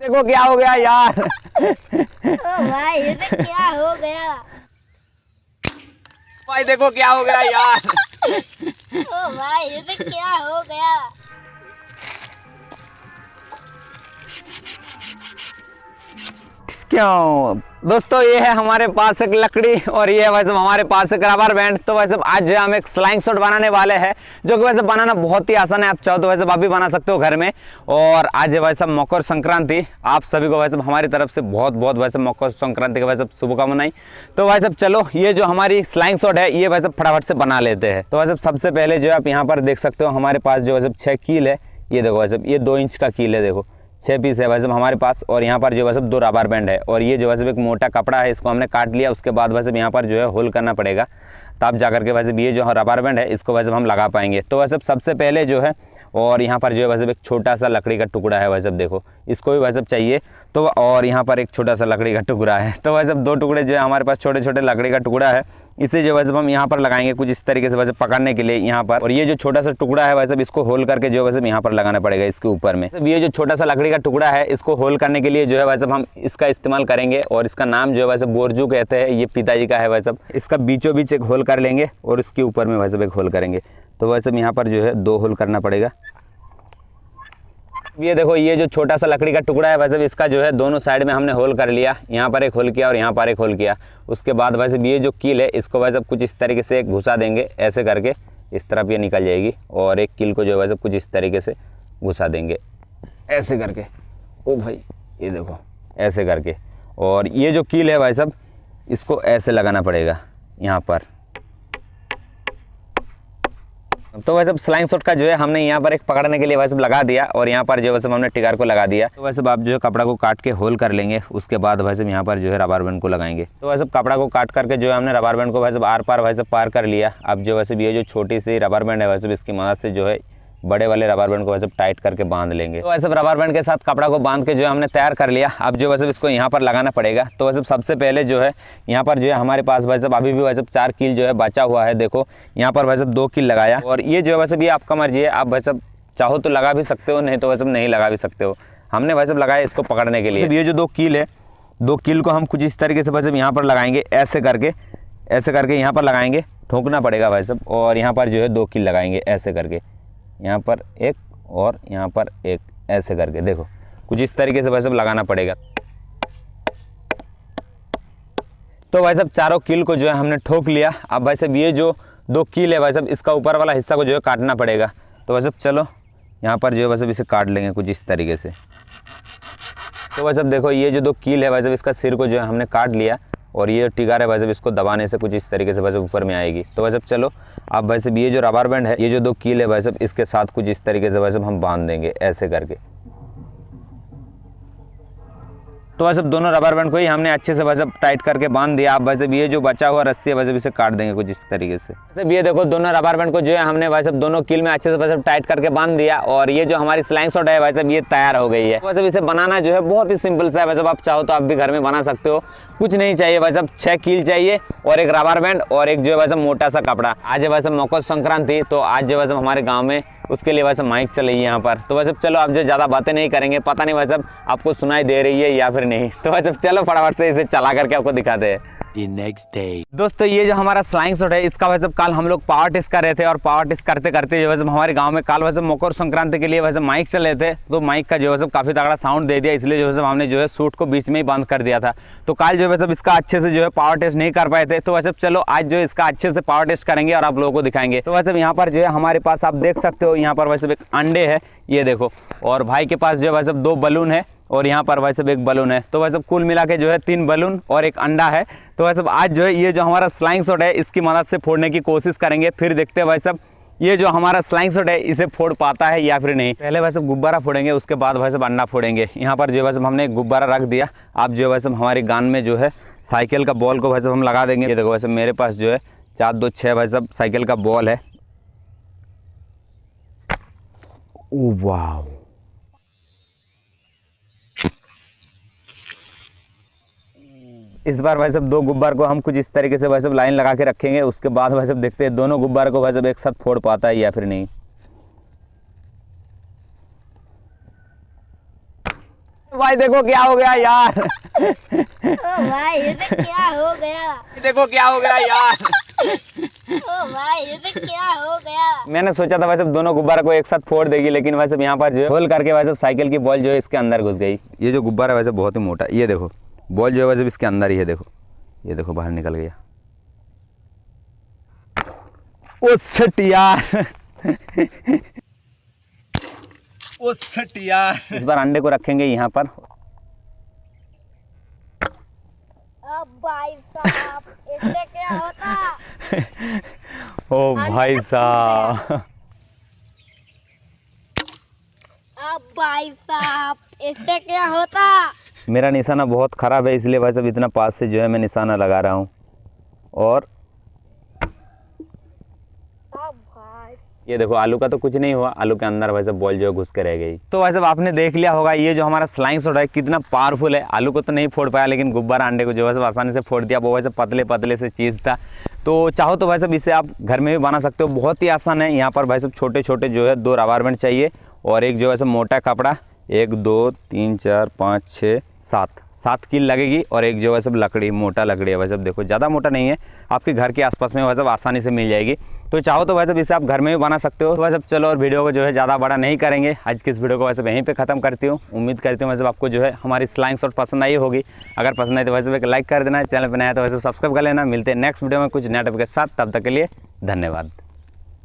देखो क्या हो गया यार। ओ भाई ये क्या हो गया? भाई देखो क्या हो गया यार। ओ भाई ये क्या हो गया? क्यों दोस्तों, ये है हमारे पास एक लकड़ी और ये है वैसे हमारे पास एक रबर बैंड। तो वैसे आज जो हम एक स्लाइंग शॉट बनाने वाले हैं, जो कि वैसे बनाना बहुत ही आसान है। आप चाहो तो वैसे आप भी बना सकते हो घर में। और आज है वैसे मकर संक्रांति, आप सभी को वैसे हमारी तरफ से बहुत बहुत वैसे मकर संक्रांति का वैसे शुभकामनाएं। तो वैसे चलो ये जो हमारी स्लाइंग शॉट है ये वैसे फटाफट से बना लेते हैं। तो वैसे सबसे पहले जो आप यहाँ पर देख सकते हो हमारे पास जो वैसे 6 कील है। ये देखो वैसे ये 2 इंच का कील है, देखो 6 पीस है वैसे हमारे पास। और यहाँ पर जो वैसे 2 रबर बैंड है और ये जो वैसे एक मोटा कपड़ा है, इसको हमने काट लिया। उसके बाद वैसे यहाँ पर जो है होल करना पड़ेगा, तब जा करके वैसे ये जो रबर बैंड है इसको वैसे हम लगा पाएंगे। तो वैसे सबसे पहले जो है, और यहाँ पर जो है वैसे एक छोटा सा लकड़ी का टुकड़ा है वैसे देखो, इसको भी वैसे चाहिए। तो और यहाँ पर एक छोटा सा लकड़ी का टुकड़ा है। तो वैसे 2 टुकड़े जो है हमारे पास छोटे छोटे लकड़ी का टुकड़ा है, इसे जो वैसे हम यहाँ पर लगाएंगे कुछ इस तरीके से वैसे पकड़ने के लिए यहाँ पर। और ये जो छोटा सा टुकड़ा है वैसे इसको होल करके जो वैसे यहाँ पर लगाना पड़ेगा इसके ऊपर में। ये जो छोटा सा लकड़ी का टुकड़ा है इसको होल करने के लिए जो है वैसे हम इसका इस्तेमाल करेंगे। और इसका नाम जो है वैसे बोरजू कहते हैं, ये पिताजी का है वैसे। इसका बीचों बीच एक होल कर लेंगे और इसके ऊपर में वैसे एक होल करेंगे। तो वैसे यहाँ पर जो है 2 होल करना पड़ेगा। ये देखो ये जो छोटा सा लकड़ी का टुकड़ा है वैसे इसका जो है दोनों साइड में हमने होल कर लिया। यहाँ पर एक होल किया और यहाँ पर एक होल किया। उसके बाद वैसे ये जो कील है इसको वैसे कुछ इस तरीके से घुसा देंगे, ऐसे करके इस तरफ ये निकल जाएगी। और एक कील को जो वैसे कुछ इस तरीके से घुसा देंगे, ऐसे करके। ओ भाई ये देखो ऐसे करके। और ये जो कील है भाई साहब इसको ऐसे लगाना पड़ेगा यहाँ पर। तो वैसे स्लाइंग शॉट का जो है हमने यहाँ पर एक पकड़ने के लिए वैसे लगा दिया और यहाँ पर जो वैसे हमने टिकार को लगा दिया। तो वैसे आप जो है कपड़ा को काट के होल कर लेंगे। उसके बाद वैसे यहाँ पर जो है रबर बैंड को लगाएंगे। तो वैसे कपड़ा को काट करके जो है हमने रबर बैंड को वैसे आर पार वैसे पार कर लिया। अब जो वैसे ये जो छोटी सी रबर बैंड है वैसे इसकी मदद से जो है बड़े वाले रबर बैंड को वैसे टाइट करके बांध लेंगे। तो वैसे रबर बैंड के साथ कपड़ा को बांध के जो है हमने तैयार कर लिया। अब जो वैसे इसको यहाँ पर लगाना पड़ेगा। तो वैसे सबसे पहले जो है यहाँ पर जो है हमारे पास वैसे अभी भी वैसे 4 कील जो है बचा हुआ है। देखो यहाँ पर वैसे 2 कील लगाया। और ये जो है वैसे भी आपका मर्जी है, आप वैसे चाहो तो लगा भी सकते हो, नहीं तो वैसे नहीं लगा भी सकते हो। हमने वैसे लगाया इसको पकड़ने के लिए। ये जो 2 कील है, 2 कील को हम कुछ इस तरीके से वैसे यहाँ पर लगाएंगे, ऐसे करके यहाँ पर लगाएंगे। ठोकना पड़ेगा वैसे। और यहाँ पर जो है 2 कील लगाएंगे ऐसे करके, यहाँ पर एक और यहाँ पर एक, ऐसे करके। देखो कुछ इस तरीके से वैसे लगाना पड़ेगा। तो वैसे चारों कील को जो है हमने ठोक लिया। अब वैसे ये जो 2 कील है वैसे इसका ऊपर वाला हिस्सा को जो है काटना पड़ेगा। तो वैसे चलो यहाँ पर जो है वैसे इसे काट लेंगे कुछ इस तरीके से। तो वैसे देखो ये जो 2 कील है वैसे इसका सिर को जो है हमने काट लिया। और ये टिकार है वैसे इसको दबाने से कुछ इस तरीके से वैसे ऊपर में आएगी। तो वैसे चलो अब वैसे ये जो रबर बैंड है, ये जो 2 कील है वैसे इसके साथ कुछ इस तरीके से वैसे हम बांध देंगे ऐसे करके। तो वैसे दोनों रबर बैंड को ही हमने अच्छे से वैसे टाइट करके बांध दिया। अब वैसे ये जो बचा हुआ रस्सी है वैसे इसे काट देंगे कुछ इस तरीके से। वैसे ये देखो दोनों रबर बैंड को जो है हमने वैसे दोनों कील में अच्छे से वैसे टाइट करके बांध दिया। और ये जो हमारी स्लाइंग शॉट है वैसे ये तैयार हो गई है। वैसे इसे बनाना जो है बहुत ही सिंपल सा है। वैसे आप चाहो तो आप भी घर में बना सकते हो। कुछ नहीं चाहिए, वैसे 6 कील चाहिए और एक रबर बैंड और एक जो है वैसे मोटा सा कपड़ा। आज है वैसे मकर संक्रांति, तो आज जो वैसे हमारे गाँव में उसके लिए वैसे माइक चल रही है यहाँ पर। तो वैसे चलो अब जो ज़्यादा बातें नहीं करेंगे, पता नहीं वैसे आपको सुनाई दे रही है या फिर नहीं। तो वैसे चलो फटाफट से इसे चला करके आपको दिखाते हैं। दोस्तों ये जो हमारा स्लाइंग शॉट है इसका वैसे कल हम लोग पावर टेस्ट कर रहे थे। और पावर टेस्ट करते करते जो वैसे हमारे गांव में कल वैसे मकर संक्रांति के लिए वैसे माइक चल रहे थे। तो माइक का जो है काफ़ी तगड़ा साउंड दे दिया, इसलिए जो है हमने जो है शूट को बीच में ही बंद कर दिया था। तो कल जो है इसका अच्छे से जो है पावर टेस्ट नहीं कर पाए थे। तो वैसे चलो आज जो इसका अच्छे से पावर टेस्ट करेंगे और आप लोगों को दिखाएंगे। तो वैसे यहाँ पर जो है हमारे पास आप देख सकते हो यहाँ पर वैसे एक अंडे है, ये देखो। और भाई के पास जो है वैसे 2 बलून है और यहाँ पर वैसे एक बलून है। तो वैसे कुल मिला के जो है 3 बलून और एक अंडा है। तो वैसे आज जो है ये जो हमारा स्लाइंग शॉट है इसकी मदद से फोड़ने की कोशिश करेंगे। फिर देखते हैं वैसे ये जो हमारा स्लाइंग शॉट है इसे फोड़ पाता है या फिर नहीं। पहले वैसे गुब्बारा फोड़ेंगे, उसके बाद वैसे अंडा फोड़ेंगे। यहाँ पर जो वैसे हमने एक गुब्बारा रख दिया। अब जो वैसे हमारी गान में जो है साइकिल का बॉल को वैसे हम लगा देंगे। ये देखो वैसे मेरे पास जो है 4 2 6 वैसे साइकिल का बॉल है। ओह वाह, इस बार वैसे 2 गुब्बार को हम कुछ इस तरीके से वैसे लाइन लगा के रखेंगे। उसके बाद वैसे देखते हैं दोनों गुब्बार को वैसे एक साथ फोड़ पाता है या फिर नहीं। भाई देखो क्या हो गया यार। ओ भाई ये तो क्या हो गया। देखो क्या हो गया यार। ओ भाई ये तो क्या हो गया। मैंने सोचा था वैसे दोनों गुब्बारा को एक साथ फोड़ देगी, लेकिन वैसे यहाँ पर जो है होल करके वैसे साइकिल की बॉल जो है इसके अंदर घुस गई। ये जो गुब्बारा वैसे बहुत ही मोटा, ये देखो बॉल जो है वैसे इसके अंदर ही है, देखो ये देखो बाहर निकल गया। ओ शिट यार। ओ शिट यार। इस बार अंडे को रखेंगे यहाँ पर। अब भाई साहब इससे क्या होता। ओ भाई साहब। अब भाई साहब इससे क्या होता। मेरा निशाना बहुत ख़राब है, इसलिए भाई साहब इतना पास से जो है मैं निशाना लगा रहा हूँ। और अब भाई ये देखो आलू का तो कुछ नहीं हुआ, आलू के अंदर वैसे बॉल जो है घुस के रह गई। तो वैसे आपने देख लिया होगा ये जो हमारा स्लाइंग शॉट है कितना पावरफुल है। आलू को तो नहीं फोड़ पाया, लेकिन गुब्बारा अंडे को जो है आसानी से फोड़ दिया। वो वैसे पतले पतले से चीज़ था, तो चाहो तो वैसे इसे आप घर में भी बना सकते हो, बहुत ही आसान है। यहाँ पर भाई साहब छोटे छोटे जो है 2 रबर बैंड चाहिए और एक जो है मोटा कपड़ा, 1 2 3 4 5 6 7 कील लगेगी और एक जो है सब लकड़ी, मोटा लकड़ी है वैसे देखो, ज़्यादा मोटा नहीं है, आपके घर के आसपास में वैसे आसानी से मिल जाएगी। तो चाहो तो वैसे इसे आप घर में भी बना सकते हो। तो वैसे चलो और वीडियो को जो है ज़्यादा बड़ा नहीं करेंगे, आज की इस वीडियो को वैसे यहीं पे ख़त्म करती हूँ। उम्मीद करती हूँ वैसे आपको जो है हमारी स्लाइंग शॉट पसंद आई होगी। अगर पसंद आई तो वैसे एक लाइक कर देना, चैनल पर नया तो वैसे सब्सक्राइब कर लेना। मिलते हैं नेक्स्ट वीडियो में कुछ नया टॉपिक के साथ, तब तक के लिए धन्यवाद।